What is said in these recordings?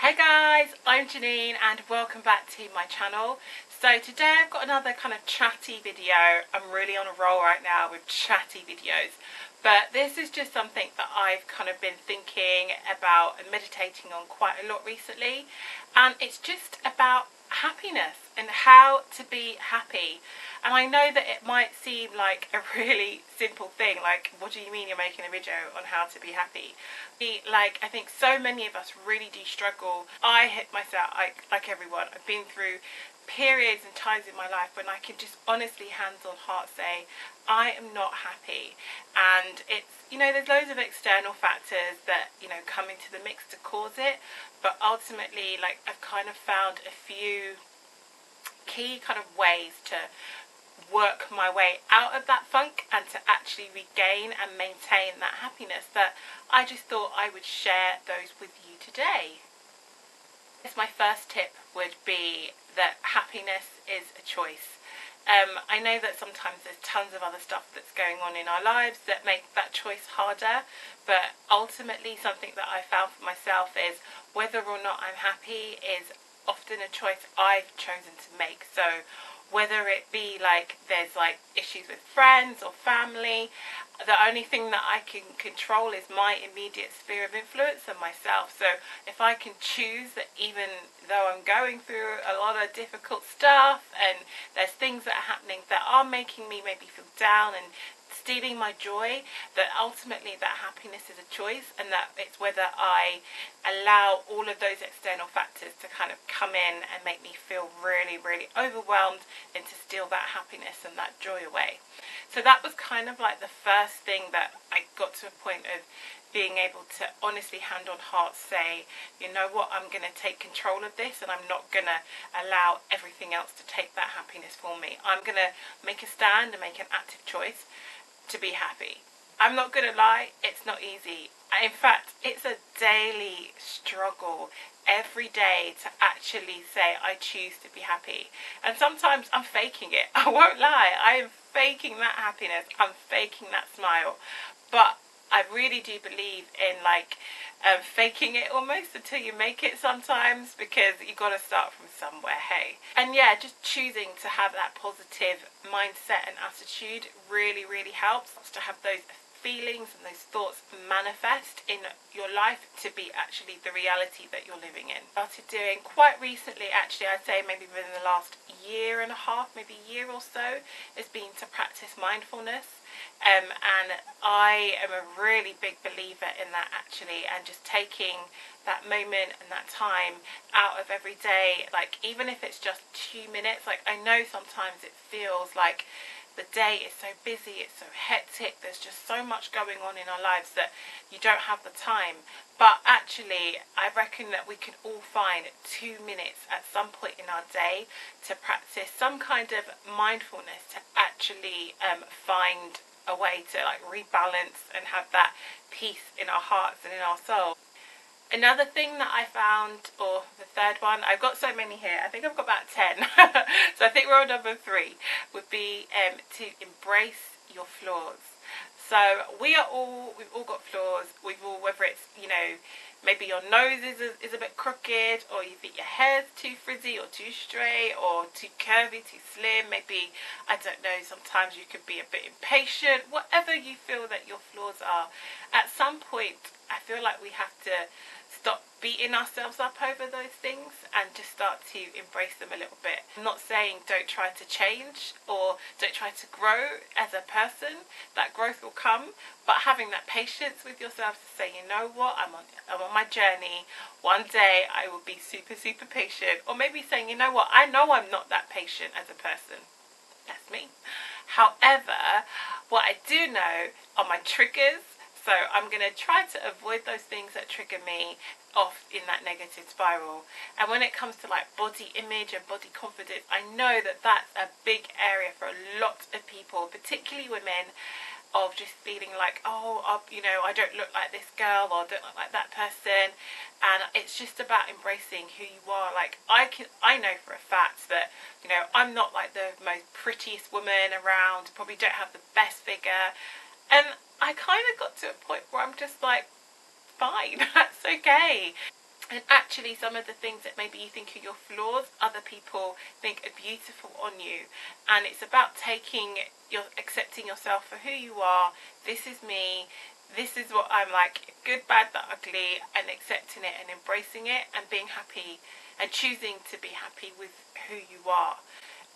Hi guys, I'm Janine and welcome back to my channel. So today I've got another kind of chatty video. I'm really on a roll right now with chatty videos. But this is just something that I've kind of been thinking about and meditating on quite a lot recently. And it's just about happiness and how to be happy. And I know that it might seem like a really simple thing, like what do you mean you're making a video on how to be happy? Like, I think so many of us really do struggle. I hit myself, like everyone, I've been through periods and times in my life when I can just honestly, hands on heart, say I am not happy. And it's, you know, there's loads of external factors that, you know, come into the mix to cause it, but ultimately, like, I've kind of found a few key kind of ways to work my way out of that funk and to actually regain and maintain that happiness, that I just thought I would share those with you today. My first tip would be that happiness is a choice. I know that sometimes there's tons of other stuff that's going on in our lives that make that choice harder, but ultimately something that I found for myself is whether or not I'm happy is often a choice I've chosen to make. So whether it be like there's like issues with friends or family, the only thing that I can control is my immediate sphere of influence and myself. So if I can choose that, even though I'm going through a lot of difficult stuff and there's things that are happening that are making me maybe feel down and stealing my joy, that ultimately that happiness is a choice, and that it's whether I allow all of those external factors to kind of come in and make me feel really, really overwhelmed and to steal that happiness and that joy away. So that was kind of like the first thing that I got to a point of being able to honestly, hand on heart, say, you know what, I'm going to take control of this and I'm not going to allow everything else to take that happiness for me. I'm going to make a stand and make an active choice to be happy. I'm not going to lie, it's not easy. In fact, it's a daily struggle every day to actually say I choose to be happy. And sometimes I'm faking it. I won't lie, I am faking that happiness, I'm faking that smile. But I really do believe in like faking it almost until you make it sometimes, because you got to start from somewhere, hey. And yeah, just choosing to have that positive mindset and attitude really, really helps to have those feelings and those thoughts manifest in your life to be actually the reality that you're living in. Started doing quite recently, actually, I'd say maybe within the last year and a half, maybe a year or so, has been to practice mindfulness. And I am a really big believer in that, actually, and just taking that moment and that time out of every day, like even if it's just 2 minutes. Like, I know sometimes it feels like the day is so busy, it's so hectic, there's just so much going on in our lives that you don't have the time. But actually, I reckon that we can all find 2 minutes at some point in our day to practice some kind of mindfulness, to actually find a way to like rebalance and have that peace in our hearts and in our soul. Another thing that I found, or the third one, I've got so many here, I think I've got about 10, so I think we're on number 3, would be to embrace your flaws. So we've all got flaws. We've all, whether it's, you know, maybe your nose is a bit crooked, or you think your hair's too frizzy or too straight or too curvy, too slim. Maybe, I don't know, sometimes you could be a bit impatient. Whatever you feel that your flaws are, at some point I feel like we have to stop beating ourselves up over those things and just start to embrace them a little bit. I'm not saying don't try to change or don't try to grow as a person. That growth will come, but having that patience with yourself to say, you know what, I'm on my journey. One day I will be super, super patient. Or maybe saying, you know what, I know I'm not that patient as a person. That's me. However, what I do know are my triggers. So I'm going to try to avoid those things that trigger me off in that negative spiral. And when it comes to like body image and body confidence, I know that that's a big area for a lot of people, particularly women, of just feeling like, oh, you know, I don't look like this girl, or I don't look like that person. And it's just about embracing who you are. Like, I know for a fact that, you know, I'm not like the most prettiest woman around, probably don't have the best figure, and I kind of got to a point where I'm just like, fine, that's okay. And actually some of the things that maybe you think are your flaws, other people think are beautiful on you. And it's about accepting yourself for who you are. This is me. This is what I'm like, good, bad, the ugly, and accepting it and embracing it and being happy and choosing to be happy with who you are.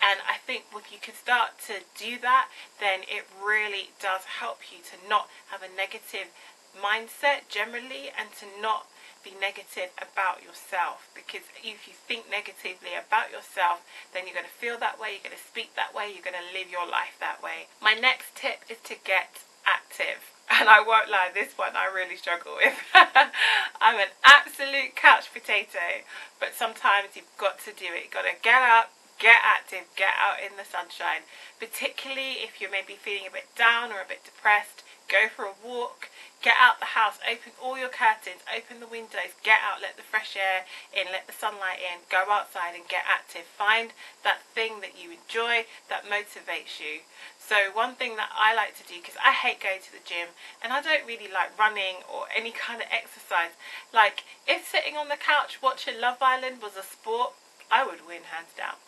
And I think if you can start to do that, then it really does help you to not have a negative mindset generally, and to not be negative about yourself. Because if you think negatively about yourself, then you're going to feel that way, you're going to speak that way, you're going to live your life that way. My next tip is to get active. And I won't lie, this one I really struggle with. I'm an absolute couch potato, but sometimes you've got to do it. You've got to get up, get active, get out in the sunshine. Particularly if you're maybe feeling a bit down or a bit depressed, go for a walk, get out the house, open all your curtains, open the windows, get out, let the fresh air in, let the sunlight in, go outside and get active. Find that thing that you enjoy, that motivates you. So one thing that I like to do, because I hate going to the gym and I don't really like running or any kind of exercise. Like, if sitting on the couch watching Love Island was a sport, I would win hands down.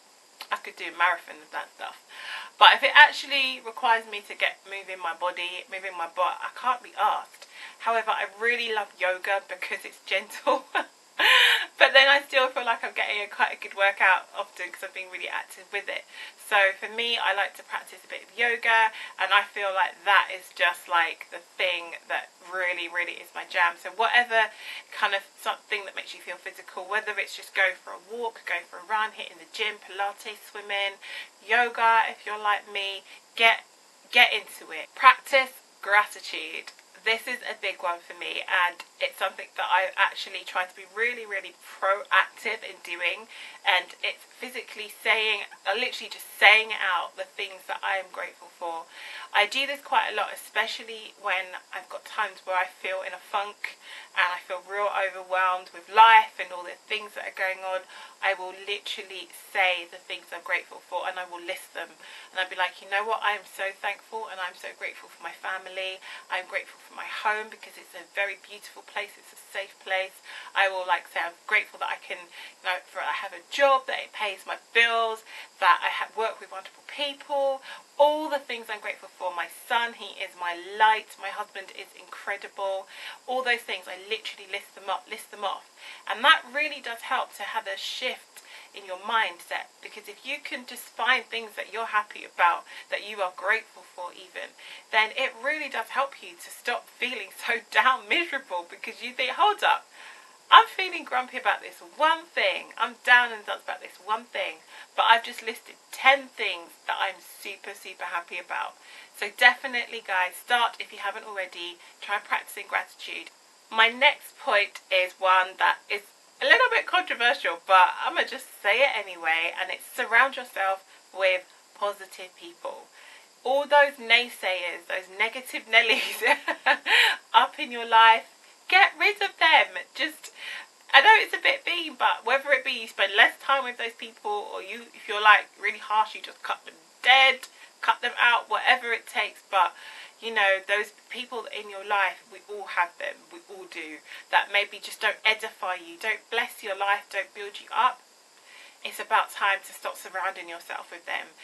I could do a marathon of that stuff. But if it actually requires me to get moving my body, moving my butt, I can't be asked. However, I really love yoga because it's gentle. But then I still feel like I'm getting quite a good workout often because I've been really active with it. So for me, I like to practice a bit of yoga, and I feel like that is just like the thing that really, really is my jam. So whatever kind of something that makes you feel physical, whether it's just go for a walk, go for a run, hitting the gym, Pilates, swimming, yoga, if you're like me, get into it. Practice gratitude. This is a big one for me, and it's something that I actually try to be really, really proactive in doing. And it's physically saying, literally just saying out the things that I am grateful for. I do this quite a lot, especially when I've got times where I feel in a funk and I feel real overwhelmed with life and all the things that are going on. I will literally say the things I'm grateful for, and I will list them. And I'll be like, you know what, I am so thankful, and I'm so grateful for my family. I'm grateful for my home because it's a very beautiful place. It's a safe place. I will like say I'm grateful that I can, I have a job, that it pays my bills, that I work with wonderful people. All the things I'm grateful for. My son, he is my light. My husband is incredible. All those things, I literally list them off. And that really does help to have a shift in your mindset, because if you can just find things that you're happy about, that you are grateful for even, then it really does help you to stop feeling so down, miserable, because you think, hold up, I'm feeling grumpy about this one thing, I'm down and nuts about this one thing, but I've just listed 10 things that I'm super, super happy about. So definitely, guys, start, if you haven't already, try practicing gratitude. My next point is one that is a little bit controversial, but I'm going to just say it anyway, and it's surround yourself with positive people. All those naysayers, those negative Nellies up in your life, get rid of them. Just, I know it's a bit mean, but whether it be you spend less time with those people, or if you're like really harsh, you just cut them dead, cut them out, whatever it takes. But you know, those people in your life, we all have them, we all do, that maybe just don't edify you, don't bless your life, don't build you up. It's about time to stop surrounding yourself with them.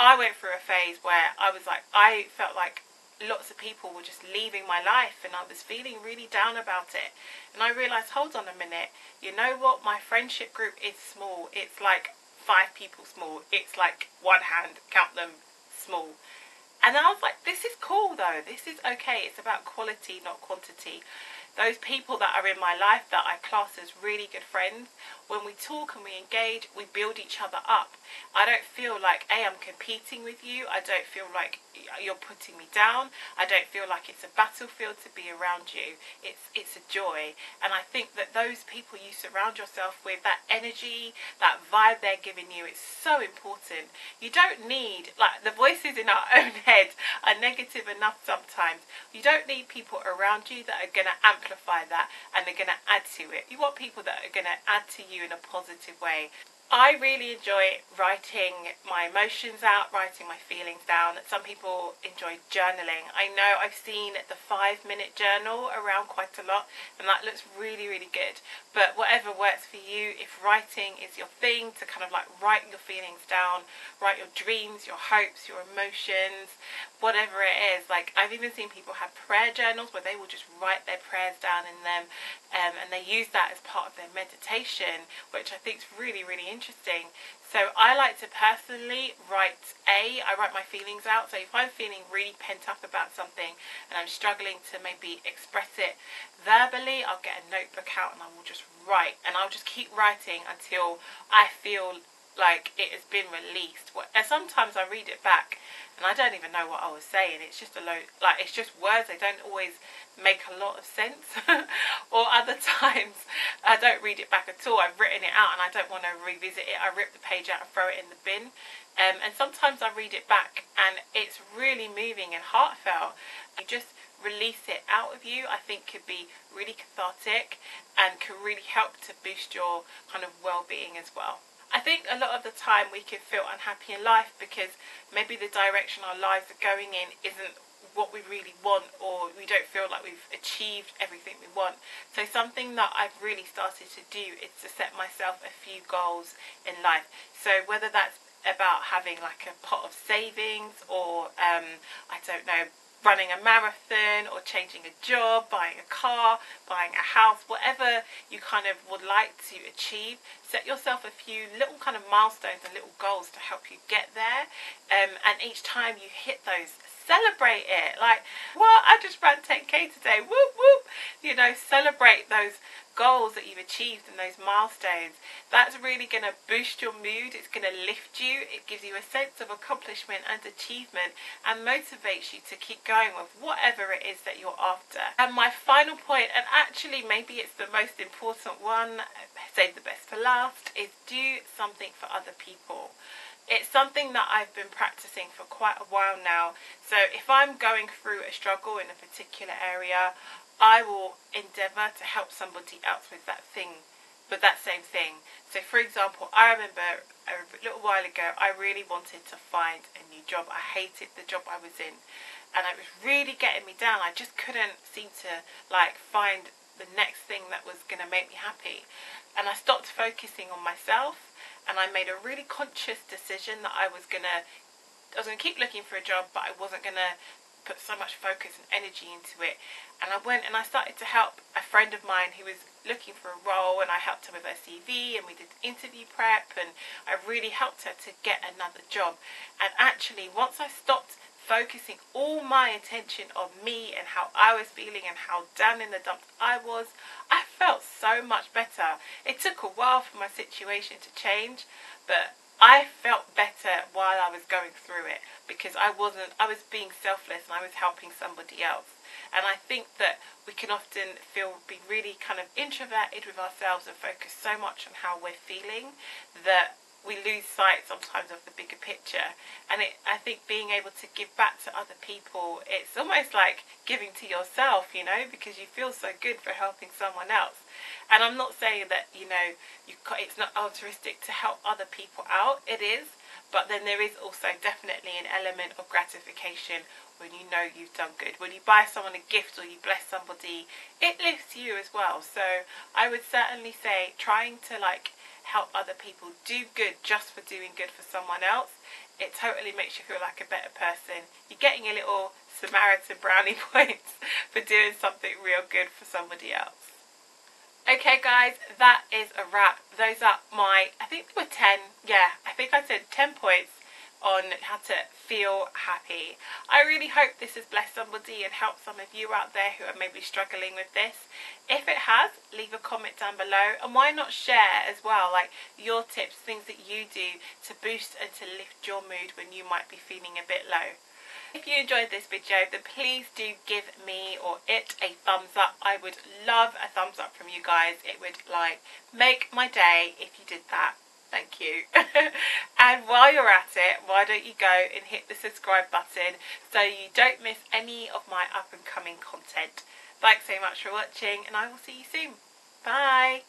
I went through a phase where I felt like lots of people were just leaving my life, and I was feeling really down about it. And I realised, hold on a minute, you know what, my friendship group is small. It's like 5 people small. It's like one hand, count them, small. And I was like, this is cool though, this is okay. It's about quality, not quantity. Those people that are in my life that I class as really good friends, when we talk and we engage, we build each other up. I don't feel like, I'm competing with you. I don't feel like you're putting me down. I don't feel like it's a battlefield to be around you. It's a joy. And I think that those people you surround yourself with, that energy, that vibe they're giving you, it's so important. You don't need, like, the voices in our own head are negative enough sometimes. You don't need people around you that are going to amplify that and they're going to add to it. You want people that are going to add to you in a positive way. I really enjoy writing my emotions out, writing my feelings down. Some people enjoy journaling. I know I've seen the 5-minute journal around quite a lot, and that looks really, really good. But whatever works for you, if writing is your thing, to kind of like write your feelings down, write your dreams, your hopes, your emotions, whatever it is. Like, I've even seen people have prayer journals where they will just write their prayers down in them, and they use that as part of their meditation, which I think is really, really interesting. So I like to personally I write my feelings out. So if I'm feeling really pent up about something and I'm struggling to maybe express it verbally, I'll get a notebook out and I will just write, and I'll just keep writing until I feel like it has been released. And sometimes I read it back and I don't even know what I was saying. It's just it's just words. They don't always make a lot of sense. Or other times I don't read it back at all. I've written it out and I don't want to revisit it. I rip the page out and throw it in the bin. And sometimes I read it back and it's really moving and heartfelt. You just release it out of you, I think could be really cathartic and can really help to boost your kind of well-being as well. I think a lot of the time we can feel unhappy in life because maybe the direction our lives are going in isn't what we really want, or we don't feel like we've achieved everything we want. So something that I've really started to do is to set myself a few goals in life. So whether that's about having like a pot of savings, or I don't know, running a marathon, or changing a job, buying a car, buying a house, whatever you kind of would like to achieve, set yourself a few little kind of milestones and little goals to help you get there. And each time you hit those, celebrate it. Like, well, I just ran 10k today, whoop whoop. You know, celebrate those goals that you've achieved and those milestones. That's really going to boost your mood. It's going to lift you. It gives you a sense of accomplishment and achievement, and motivates you to keep going with whatever it is that you're after. And my final point, and actually maybe it's the most important one, save the best for last, is do something for other people. It's something that I've been practicing for quite a while now. So if I'm going through a struggle in a particular area, I will endeavour to help somebody else with that same thing. So for example, I remember a little while ago, I really wanted to find a new job. I hated the job I was in, and it was really getting me down. I just couldn't seem to like find the next thing that was going to make me happy. And I stopped focusing on myself, and I made a really conscious decision that I was going to keep looking for a job, but I wasn't going to put so much focus and energy into it. And I went and I started to help a friend of mine who was looking for a role, and I helped her with her CV, and we did interview prep, and I really helped her to get another job. And actually, once I stopped focusing all my attention on me and how I was feeling and how down in the dumps I was, I felt so much better. It took a while for my situation to change, but I felt better while I was going through it, because I was being selfless and I was helping somebody else. And I think that we can often be really kind of introverted with ourselves and focus so much on how we're feeling that we lose sight sometimes of the bigger picture. And I think being able to give back to other people, it's almost like giving to yourself, you know, because you feel so good for helping someone else. And I'm not saying that, you know, it's not altruistic to help other people out. It is. But then there is also definitely an element of gratification when you know you've done good. When you buy someone a gift or you bless somebody, it lifts you as well. So I would certainly say trying to like help other people do good just for doing good for someone else, it totally makes you feel like a better person. You're getting a little Samaritan brownie points for doing something real good for somebody else. Okay guys, that is a wrap. Those are my, I think there were 10, yeah, I think I said 10 points on how to feel happy. I really hope this has blessed somebody and helped some of you out there who are maybe struggling with this. If it has, leave a comment down below, and why not share as well, like your tips, things that you do to boost and to lift your mood when you might be feeling a bit low. If you enjoyed this video, then please do give me or it a thumbs up. I would love a thumbs up from you guys. It would like make my day if you did that. Thank you. And while you're at it, why don't you go and hit the subscribe button so you don't miss any of my up and coming content. Thanks so much for watching, and I will see you soon. Bye.